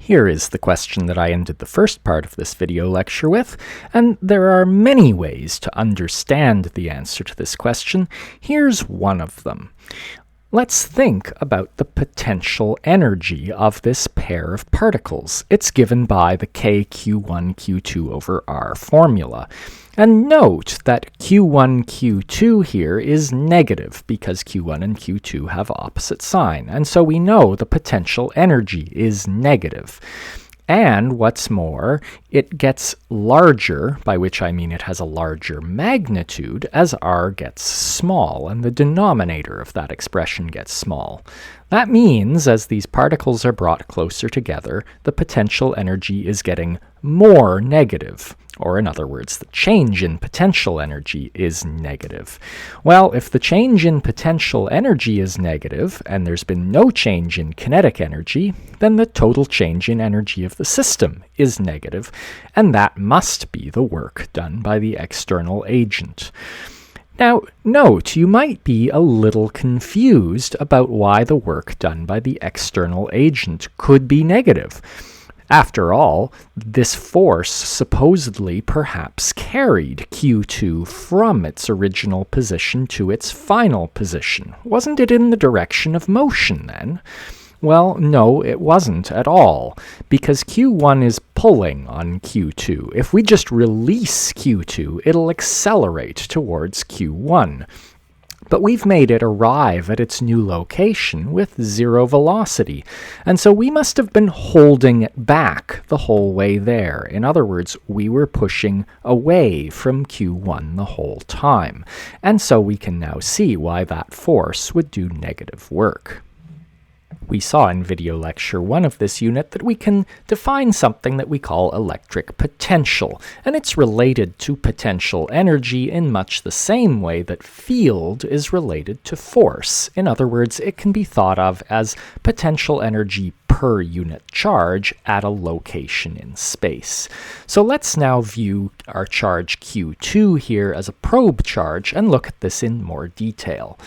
Here is the question that I ended the first part of this video lecture with, and there are many ways to understand the answer to this question. Here's one of them. Let's think about the potential energy of this pair of particles. It's given by the kq1, q2 over r formula. And note that q1, q2 here is negative because q1 and q2 have opposite sign. And so we know the potential energy is negative. And what's more, it gets larger, by which I mean it has a larger magnitude, as r gets small, and the denominator of that expression gets small. That means, as these particles are brought closer together, the potential energy is getting more negative. Or in other words, the change in potential energy is negative. Well, if the change in potential energy is negative, and there's been no change in kinetic energy, then the total change in energy of the system is negative, and that must be the work done by the external agent. Now, note, you might be a little confused about why the work done by the external agent could be negative. After all, this force supposedly perhaps carried Q2 from its original position to its final position. Wasn't it in the direction of motion then? Well, no, it wasn't at all, because Q1 is pulling on Q2. If we just release Q2, it'll accelerate towards Q1. But we've made it arrive at its new location with zero velocity, and so we must have been holding it back the whole way there. In other words, we were pushing away from Q1 the whole time, and so we can now see why that force would do negative work. We saw in video lecture 1 of this unit that we can define something that we call electric potential, and it's related to potential energy in much the same way that field is related to force. In other words, it can be thought of as potential energy per unit charge at a location in space. So let's now view our charge Q2 here as a probe charge and look at this in more detail.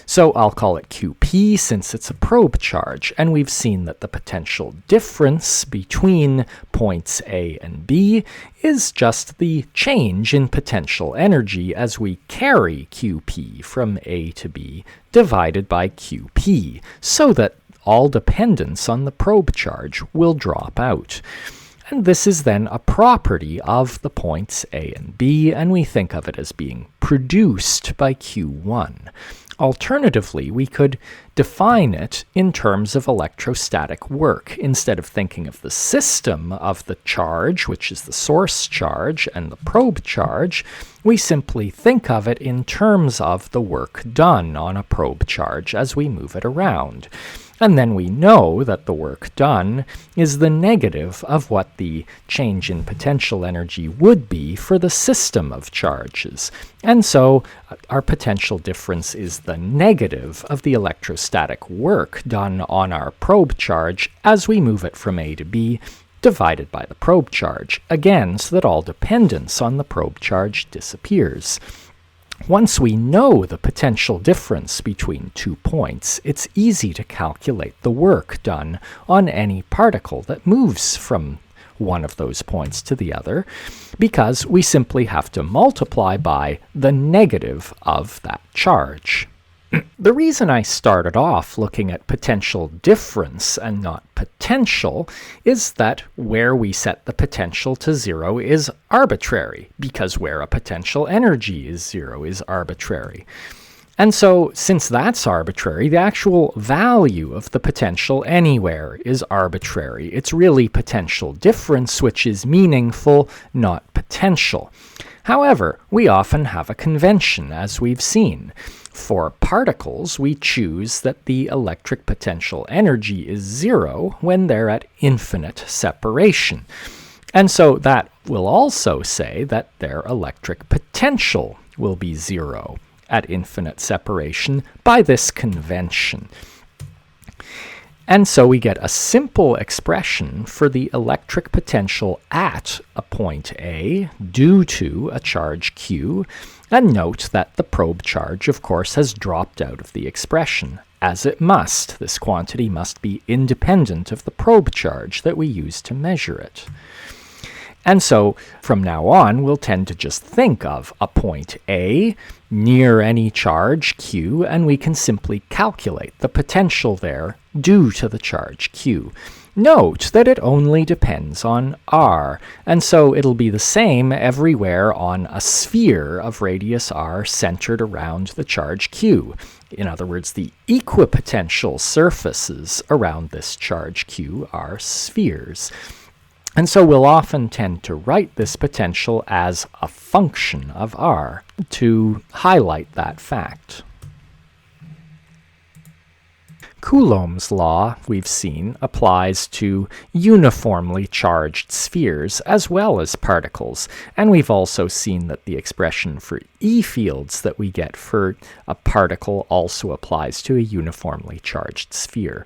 So I'll call it QP since it's a probe charge, and we've seen that the potential difference between points A and B is just the change in potential energy as we carry QP from A to B divided by QP, so that all dependence on the probe charge will drop out. And this is then a property of the points A and B, and we think of it as being produced by Q1. Alternatively, we could define it in terms of electrostatic work. Instead of thinking of the system of the charge, which is the source charge, and the probe charge, we simply think of it in terms of the work done on a probe charge as we move it around. And then we know that the work done is the negative of what the change in potential energy would be for the system of charges. And so our potential difference is the negative of the electrostatic work done on our probe charge as we move it from A to B, divided by the probe charge, again, so that all dependence on the probe charge disappears. Once we know the potential difference between 2 points, it's easy to calculate the work done on any particle that moves from one of those points to the other, because we simply have to multiply by the negative of that charge. The reason I started off looking at potential difference and not potential is that where we set the potential to 0 is arbitrary, because where a potential energy is 0 is arbitrary. And so, since that's arbitrary, the actual value of the potential anywhere is arbitrary. It's really potential difference which is meaningful, not potential. However, we often have a convention, as we've seen. For particles, we choose that the electric potential energy is 0 when they're at infinite separation. And so that will also say that their electric potential will be 0 at infinite separation by this convention. And so we get a simple expression for the electric potential at a point A due to a charge Q, and note that the probe charge, of course, has dropped out of the expression. as it must. This quantity must be independent of the probe charge that we use to measure it. And so, from now on, we'll tend to just think of a point A near any charge Q, and we can simply calculate the potential there due to the charge Q. Note that it only depends on r, and so it'll be the same everywhere on a sphere of radius r centered around the charge Q. In other words, the equipotential surfaces around this charge Q are spheres. And so we'll often tend to write this potential as a function of r to highlight that fact. Coulomb's law, we've seen, applies to uniformly charged spheres as well as particles, and we've also seen that the expression for E fields that we get for a particle also applies to a uniformly charged sphere.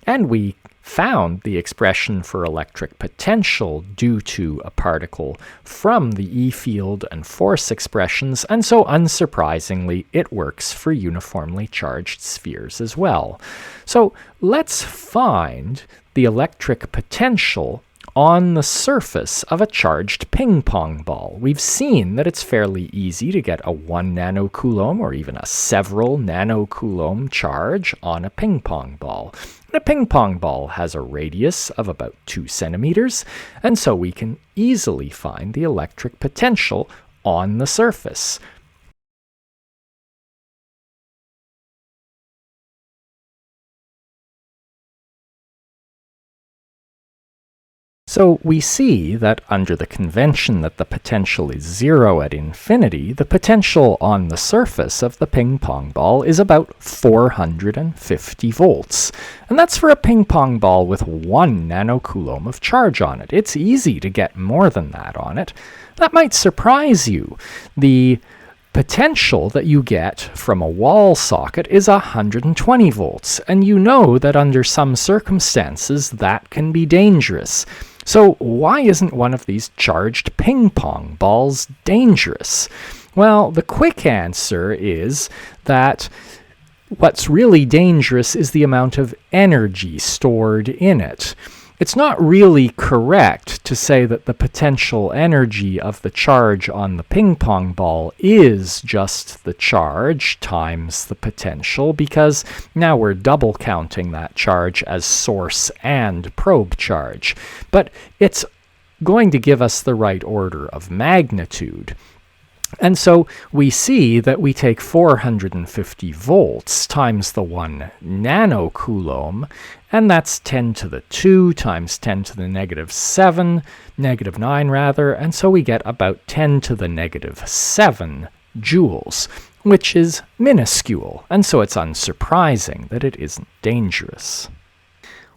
And we found the expression for electric potential due to a particle from the E field and force expressions, and so unsurprisingly, it works for uniformly charged spheres as well. So let's find the electric potential on the surface of a charged ping-pong ball. We've seen that it's fairly easy to get a 1 nanocoulomb or even a several nanocoulomb charge on a ping-pong ball. And a ping-pong ball has a radius of about 2 centimeters, and so we can easily find the electric potential on the surface. So we see that under the convention that the potential is 0 at infinity, the potential on the surface of the ping-pong ball is about 450 volts. And that's for a ping-pong ball with 1 nanocoulomb of charge on it. It's easy to get more than that on it. That might surprise you. The potential that you get from a wall socket is 120 volts, and you know that under some circumstances that can be dangerous. So why isn't one of these charged ping-pong balls dangerous? Well, the quick answer is that what's really dangerous is the amount of energy stored in it. It's not really correct to say that the potential energy of the charge on the ping-pong ball is just the charge times the potential, because now we're double counting that charge as source and probe charge. But it's going to give us the right order of magnitude. And so we see that we take 450 volts times the 1 nanocoulomb, and that's 10 to the 2 times 10 to the negative 7, negative 9 rather, and so we get about 10 to the negative 7 joules, which is minuscule, and so it's unsurprising that it isn't dangerous.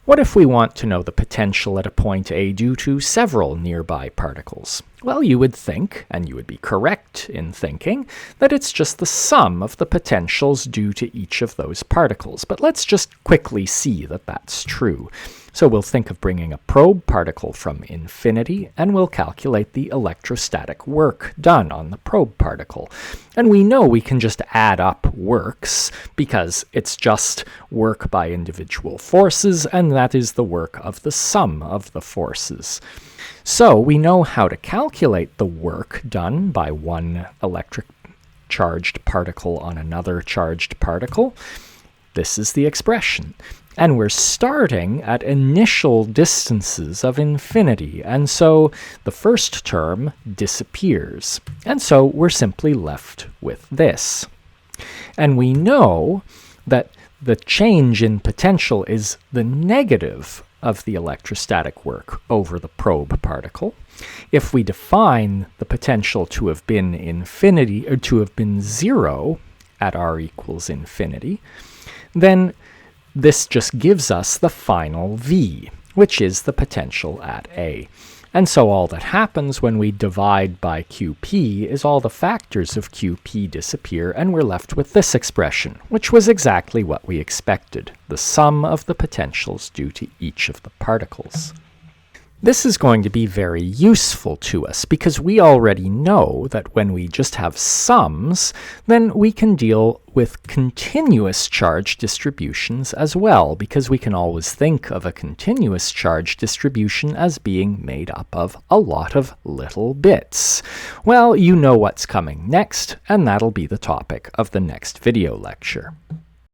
What if we want to know the potential at a point A due to several nearby particles? Well, you would think, and you would be correct in thinking, that it's just the sum of the potentials due to each of those particles. But let's just quickly see that that's true. So we'll think of bringing a probe particle from infinity, and we'll calculate the electrostatic work done on the probe particle. And we know we can just add up works, because it's just work by individual forces, and that is the work of the sum of the forces. So we know how to calculate the work done by one electric charged particle on another charged particle. This is the expression. And we're starting at initial distances of infinity, and so the first term disappears. And so we're simply left with this. And we know that the change in potential is the negative of the electrostatic work over the probe particle. If we define the potential to have been infinity, or to have been 0 at r equals infinity, then this just gives us the final V, which is the potential at A. And so all that happens when we divide by QP is all the factors of QP disappear, and we're left with this expression, which was exactly what we expected, the sum of the potentials due to each of the particles. This is going to be very useful to us because we already know that when we just have sums, then we can deal with continuous charge distributions as well, because we can always think of a continuous charge distribution as being made up of a lot of little bits. Well, you know what's coming next, and that'll be the topic of the next video lecture.